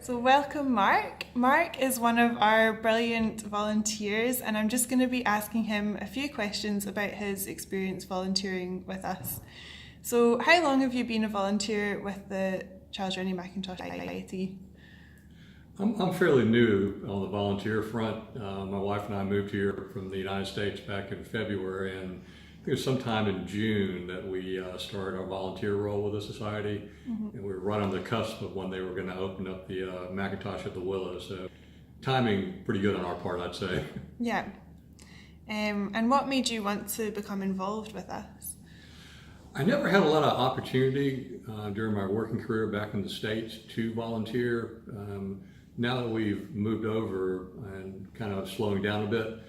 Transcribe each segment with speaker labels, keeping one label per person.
Speaker 1: So welcome Mark. Mark is one of our brilliant volunteers, and I'm just going to be asking him a few questions about his experience volunteering with us. So how long have you been a volunteer with the Charles Rennie Mackintosh Society?
Speaker 2: I'm fairly new on the volunteer front. My wife and I moved here from the United States back in February, and I think it was sometime in June that we started our volunteer role with the society, and we were right on the cusp of when they were going to open up the Mackintosh at the Willows. So timing pretty good on our part, I'd say.
Speaker 1: Yeah. And what made you want to become involved with us?
Speaker 2: I never had a lot of opportunity during my working career back in the States to volunteer. Now that we've moved over and kind of slowing down a bit,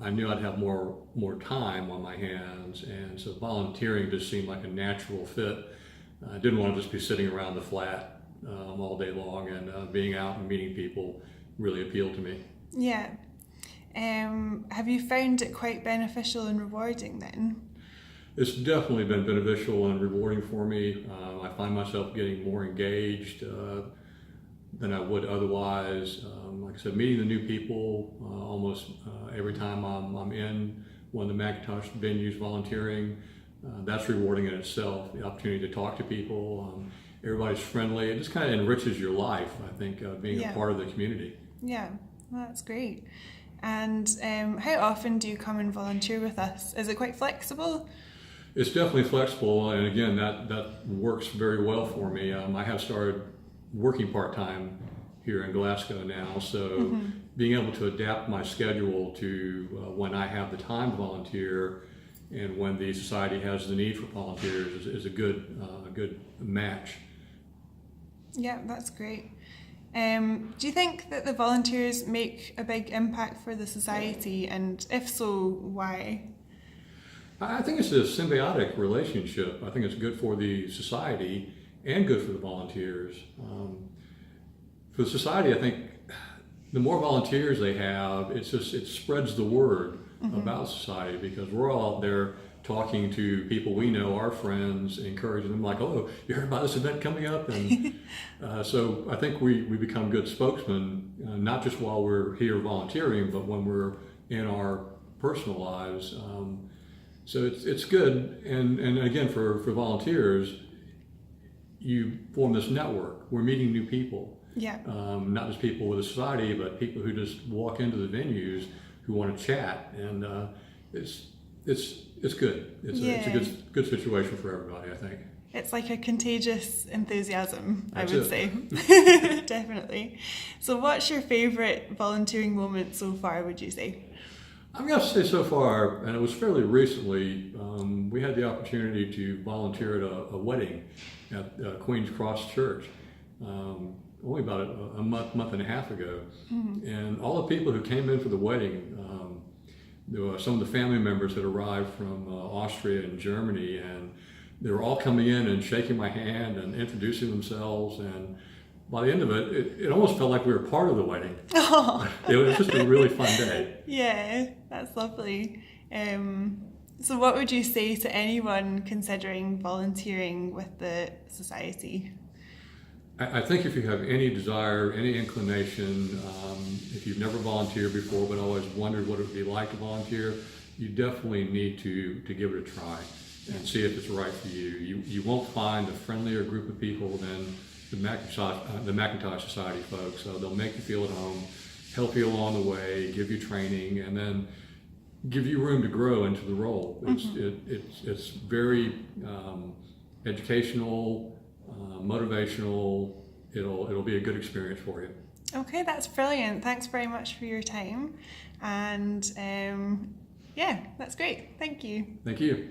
Speaker 2: I knew I'd have more time on my hands, and so volunteering just seemed like a natural fit. I didn't want to just be sitting around the flat all day long, and being out and meeting people really appealed to me.
Speaker 1: Yeah. Have you found it quite beneficial and rewarding then?
Speaker 2: It's definitely been beneficial and rewarding for me. I find myself getting more engaged than I would otherwise. Like I said, meeting the new people almost every time I'm in one of the Mackintosh venues volunteering, that's rewarding in itself. The opportunity to talk to people, everybody's friendly. It just kind of enriches your life, I think, being a part of the community.
Speaker 1: Yeah, well, that's great. And how often do you come and volunteer with us? Is it quite flexible?
Speaker 2: It's definitely flexible, and again, that works very well for me. I have started working part-time here in Glasgow now, so being able to adapt my schedule to when I have the time to volunteer and when the society has the need for volunteers is a good match.
Speaker 1: Yeah, that's great. Do you think that the volunteers make a big impact for the society, and if so, why?
Speaker 2: I think it's a symbiotic relationship. I think it's good for the society and good for the volunteers. For the society, I think the more volunteers they have, it spreads the word about society, because we're all out there talking to people we know, our friends, encouraging them like, oh, you heard about this event coming up? And so I think we become good spokesmen, not just while we're here volunteering, but when we're in our personal lives. So it's good, and again, for volunteers, you form this network. We're meeting new people.
Speaker 1: Yeah.
Speaker 2: Not just people with a society, but people who just walk into the venues who want to chat, and it's good. It's a good situation for everybody, I think.
Speaker 1: It's like a contagious enthusiasm, I would say. Definitely. So what's your favourite volunteering moment so far, would you say?
Speaker 2: I'm going to say so far, and it was fairly recently, we had the opportunity to volunteer at a wedding at Queen's Cross Church, only about a month and a half ago. And all the people who came in for the wedding, there were some of the family members that arrived from Austria and Germany, and they were all coming in and shaking my hand and introducing themselves, and by the end of it almost felt like we were part of the wedding. Oh. It was just a really fun day.
Speaker 1: Yeah, that's lovely. So what would you say to anyone considering volunteering with the society?
Speaker 2: I think if you have any desire, any inclination, if you've never volunteered before but always wondered what it would be like to volunteer, you definitely need to give it a try and see if it's right for you. You won't find a friendlier group of people than the Mackintosh Society folks. They'll make you feel at home, help you along the way, give you training, and then give you room to grow into the role. It's very educational, motivational. It'll be a good experience for you.
Speaker 1: Okay, that's brilliant. Thanks very much for your time, and yeah, that's great. Thank you.
Speaker 2: Thank you.